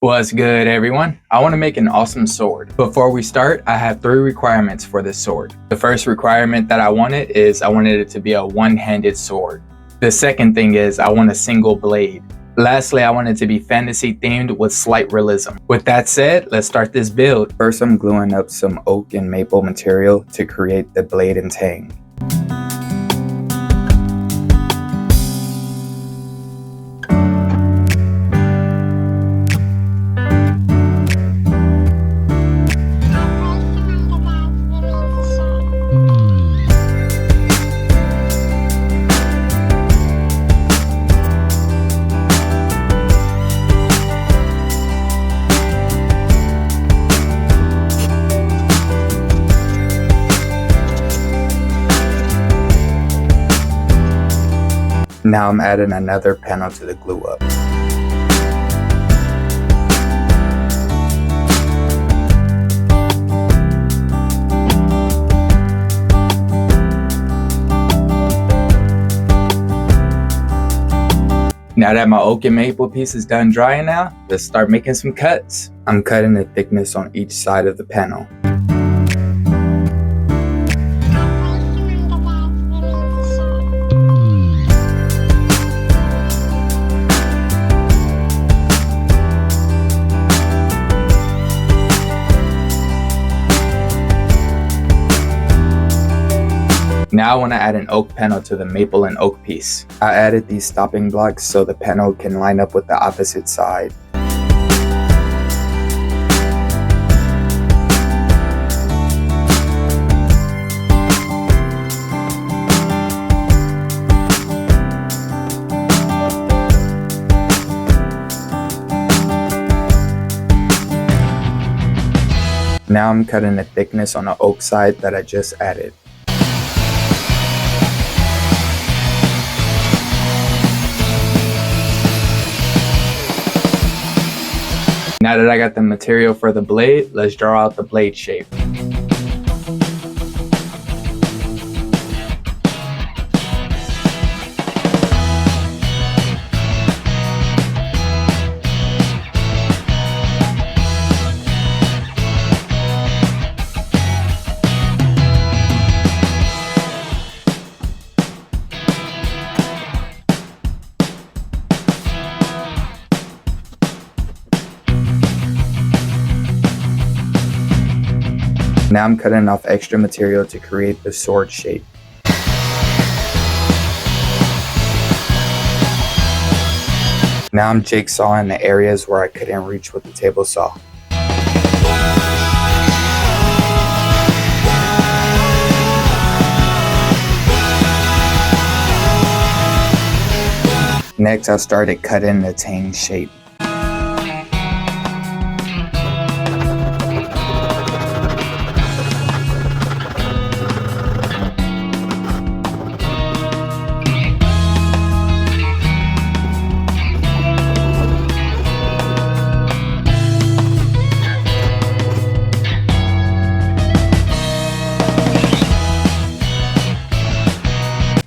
What's good, everyone? I want to make an awesome sword. Before we start, I have 3 requirements for this sword. The first requirement that I wanted it to be a one-handed sword. The second thing is I want a single blade. Lastly, I want it to be fantasy themed with slight realism. With that said, let's start this build. First, I'm gluing up some oak and maple material to create the blade and tang. Now I'm adding another panel to the glue up. Now that my oak and maple piece is done drying now, let's start making some cuts. I'm cutting the thickness on each side of the panel. Now I want to add an oak panel to the maple and oak piece. I added these stopping blocks so the panel can line up with the opposite side. Now I'm cutting the thickness on the oak side that I just added. Now that I got the material for the blade, let's draw out the blade shape. Now I'm cutting off extra material to create the sword shape. Now I'm jigsawing the areas where I couldn't reach with the table saw. Next, I started cutting the tang shape.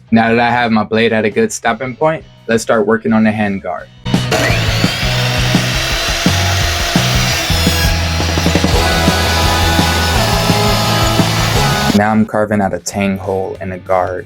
Now that I have my blade at a good stopping point, let's start working on the handguard. Now I'm carving out a tang hole in the guard.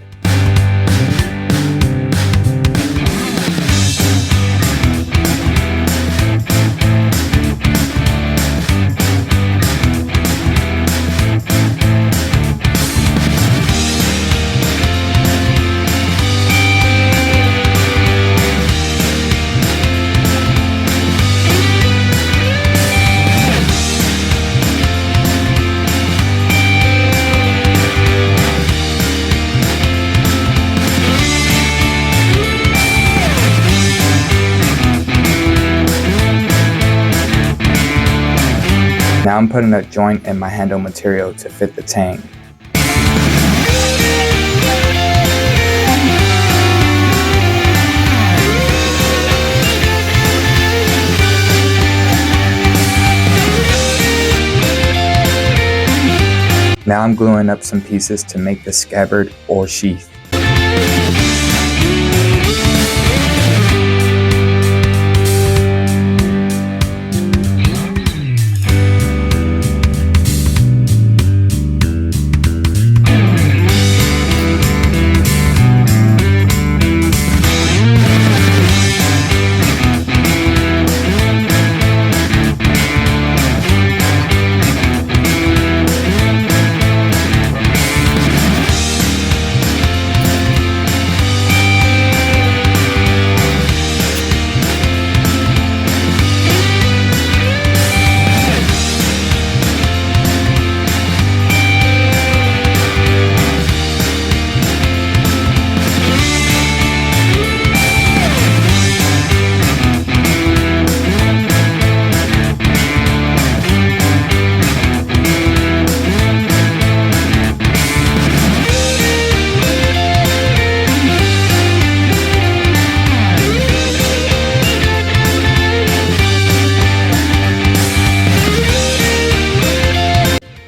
Now I'm putting a joint in my handle material to fit the tang. Now I'm gluing up some pieces to make the scabbard or sheath.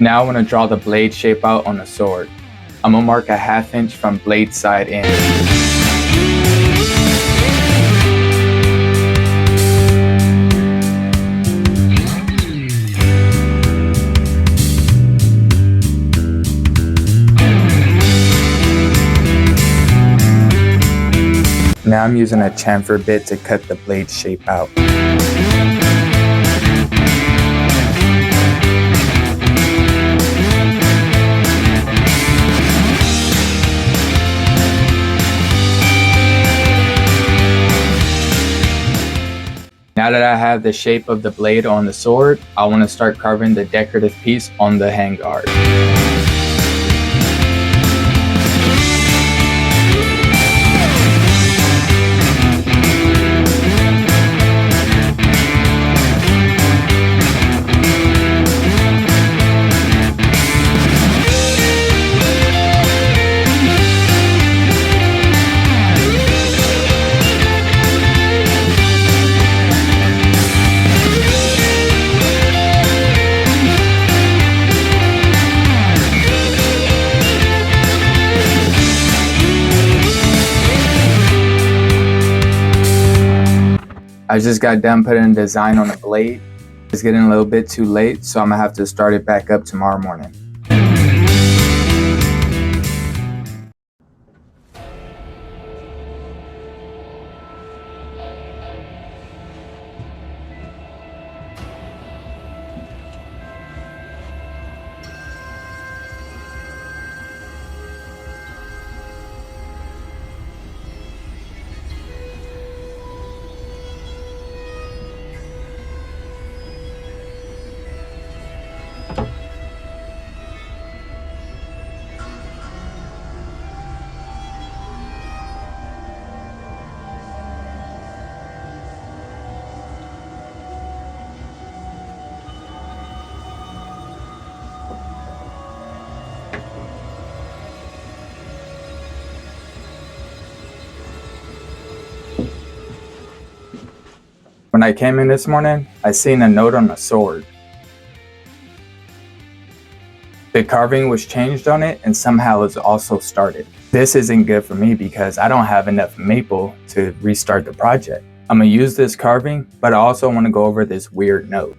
Now I want to draw the blade shape out on the sword. I'm going to mark a 1/2 inch from blade side in. Now I'm using a chamfer bit to cut the blade shape out. Now that I have the shape of the blade on the sword, I want to start carving the decorative piece on the handguard. I just got done putting a design on the blade. It's getting a little bit too late, so I'm gonna have to start it back up tomorrow morning. When I came in this morning, I seen a note on the sword. The carving was changed on it and somehow was also started. This isn't good for me because I don't have enough maple to restart the project. I'm gonna use this carving, but I also want to go over this weird note.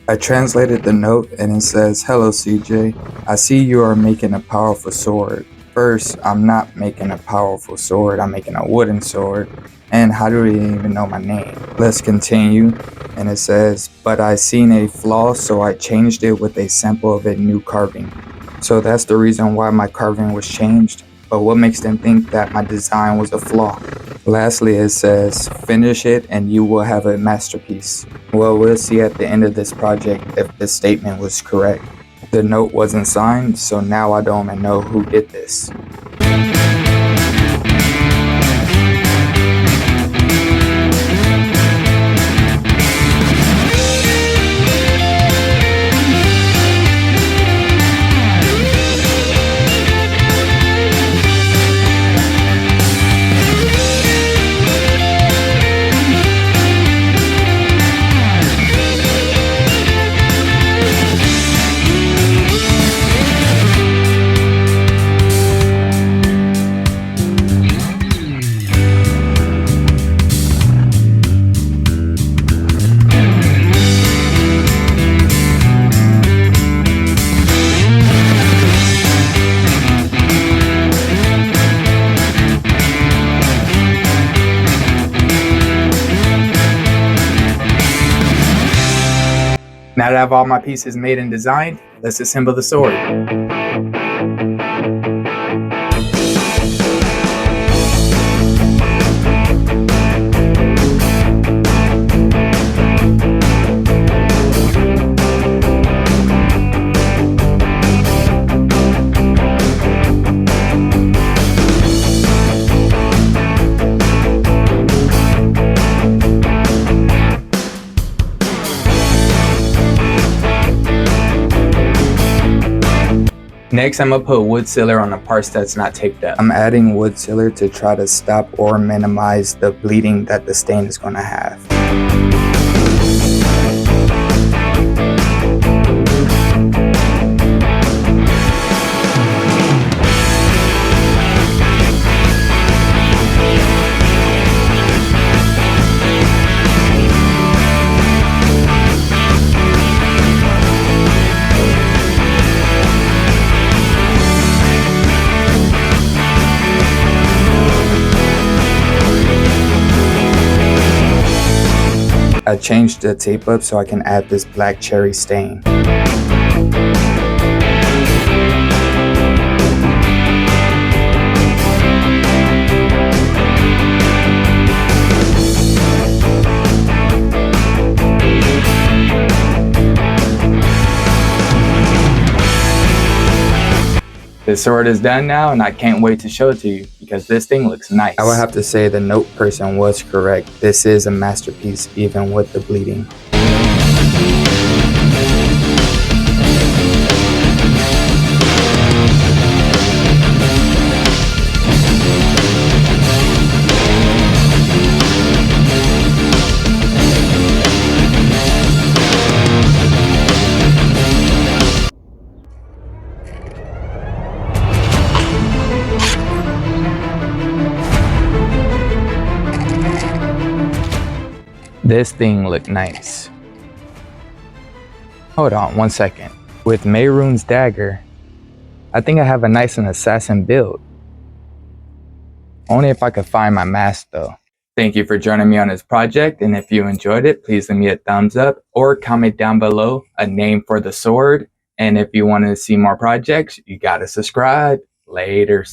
I translated the note and it says, "Hello CJ, I see you are making a powerful sword. First, I'm not making a powerful sword, I'm making a wooden sword. And how do they even know my name? Let's continue." And it says, "But I seen a flaw, so I changed it with a sample of a new carving." So that's the reason why my carving was changed. But what makes them think that my design was a flaw? Lastly, it says, "Finish it and you will have a masterpiece." Well, we'll see at the end of this project if this statement was correct. The note wasn't signed, so now I don't even know who did this. Now that I have all my pieces made and designed, let's assemble the sword. Next, I'm gonna put wood sealer on the parts that's not taped up. I'm adding wood sealer to try to stop or minimize the bleeding that the stain is gonna have. I changed the tape up so I can add this black cherry stain. The sword is done now, and I can't wait to show it to you because this thing looks nice. I would have to say the note person was correct. This is a masterpiece even with the bleeding. This thing looked nice. Hold on 1 second. With Mehrunes' dagger, I think I have a nice and assassin build. Only if I could find my mask though. Thank you for joining me on this project, and if you enjoyed it, please leave me a thumbs up or comment down below a name for the sword. And if you want to see more projects, you gotta subscribe. Later.